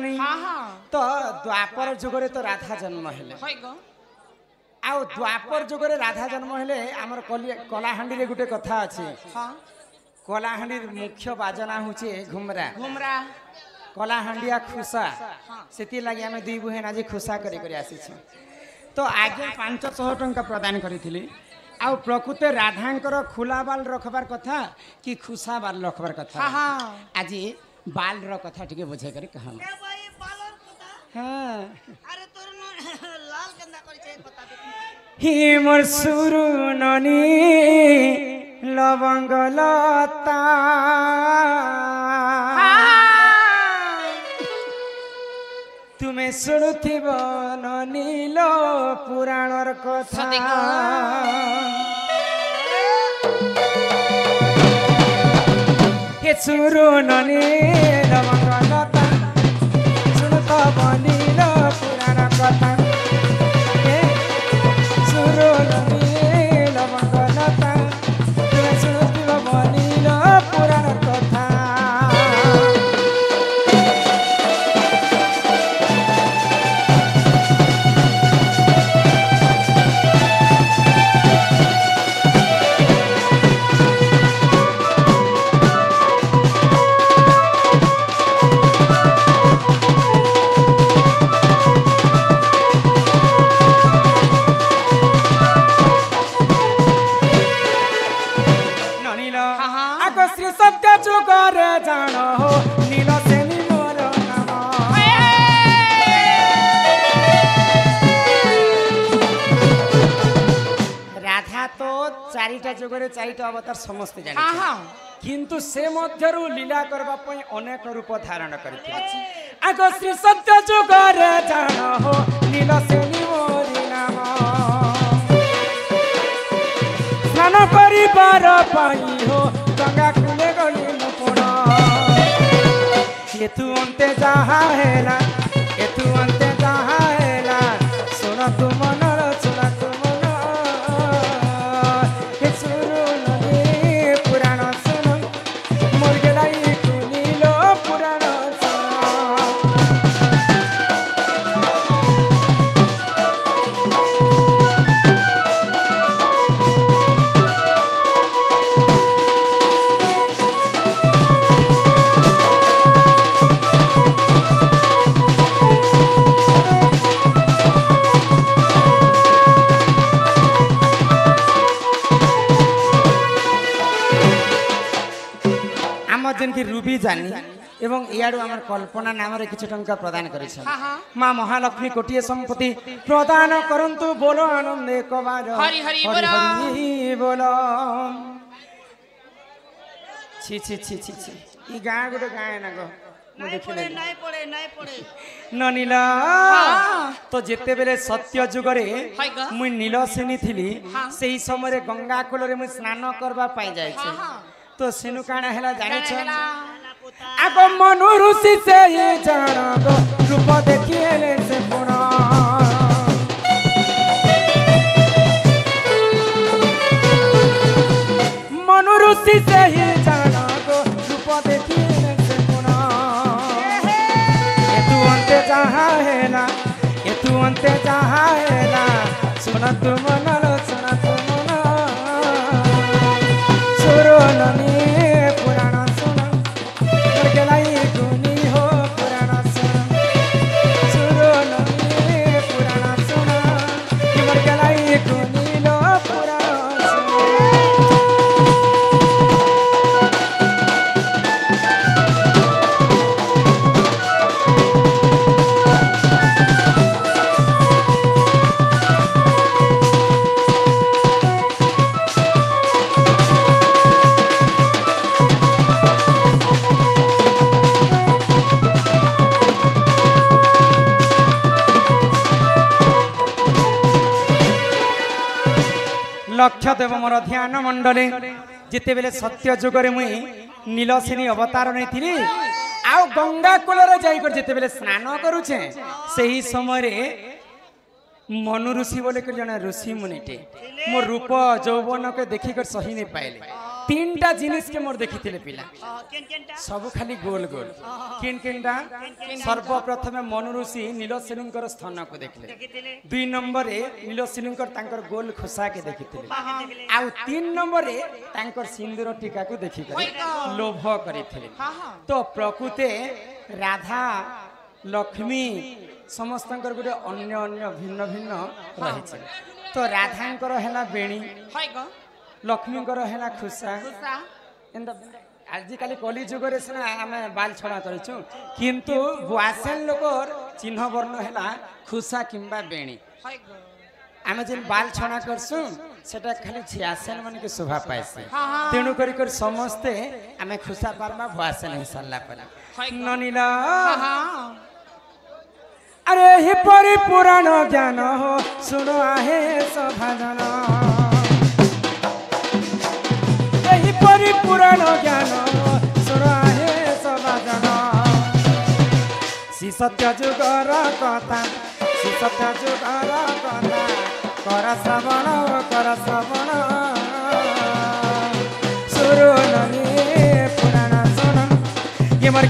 नहीं तो द्वापर जुगरे तो राधा जन्म हेले आउ द्वापर जुगरे राधा जन्म हेले आमर कलाहांडी रे गुटे कथा अछि कलाहांडी मुख्य बाजना होचे घुमरा घुमरा कलाहांडिया खुसा सेति लागि आमे दुई बुहेन आज खुसा करी करी आसी छी तो आगे 500 टंका प्रदान करिथिली आउ प्रकृत राधांकर खुला बाल रखबार कथा कि खुसा बाल रखबार कथा आज बाल रो कथा टिके बुझे करी कहा हां अरे तोर लाल केंदा करी छे बता दे ही मोर सुरु ननी लवंग लता तुम्हें शुणुथिब नील पुराणर कथा हे सुरु ननी लवंग लता शुणुथब नील पुराण कथा हे सुरु ननी लवंग लता तुम्हें शुणुथिब नील पुराण कथा चारिटा अवतार समस्त जाने किंतु से मध्यरु लीला करबा पई अनेक रूप धारण करथि आगो श्री सत्य जुगरे जान हो नील सेनी मोरी नाम स्नान परिवार पाई हो गंगा कुले गली मुपण ये तू अंते जहा हैला ये तू अंते जहा हैला सुन तू मनर सुन तू रूबी जानी एवं इयाडू आमर कल्पना नाम रे किछ टंका प्रदान करिछ मां महालक्ष्मी कोटिए संपत्ति प्रदान करंतु बोलो आनंद एक बार हरि हरि बोलो छी छी छी छी छी ई गां गुटे गाय ना गो नहीं पड़े ननीला तो जेते बेले सत्य जुगरे मुई नीलसेनी थिली सेही समय गंगा कूल रे मुई स्नान करबा पाई जाय छी तो सेनु काना हैला जानि छ आगो मनु ऋषि से ये जानो रूप देखिएले से पुण मनु ऋषि से ये जानो रूप देखिएले से पुण ये तू अंते जहा हैला ये तू अंते जहा हैला सुन तू मनल सुन तू मन सुरो ननी लक्ष्य देव मोर ध्यान मंडले जिते बेले सत्य जुगरे मुई नीलसेनी अवतार नहीं थी आउ गंगा कूल जाकर जिते बेले स्नान करुचे सही समय मनु ऋषि बोले जन ऋषि मुनिटे मो रूप यौवन के देखिक सही नहीं पाइले तीनटा जिनिस के मोर देखी पिला सब खाली गोल गोल किन किनटा सर्वप्रथमे मनु ऋषि नीलसेनीकर स्थान को देखले 2 नंबर नीलसेनीकर तांकर गोल खुसा के देखिथिले आ 3 नंबर तांकर सिंदूर टीका को देखि लोभ करिथिले तो प्रकृते राधा लक्ष्मी समस्तंकर गुटे अन्य अन्य भिन्न भिन्न रही तो राधांकर हैला बेणी लक्ष्मींकर हैला खुसा आजिकाली कली जुगरे सिना आमे बाल छड़ा करिछु किंतु वासेन लोकर चिन्ह वर्ण हैला खुसा किंबा बेणी आमे जेन बाल छड़ा करसु सेटा खाली छियासेन मन के शोभा पाइसे तेनु करी कर समस्ते आमे खुसा पारमा वासेन हे सल्ला परा ननीला अरे ही परिपुराण ज्ञान हो सुनो आहे सभाजन ही परिपुराण ज्ञान हो सुनो आहे सभाजन श्री सत्य जुगर कथा श्री सत्य जुगर कथा कर श्रवण सुरो ननी पुराण सुन ये मर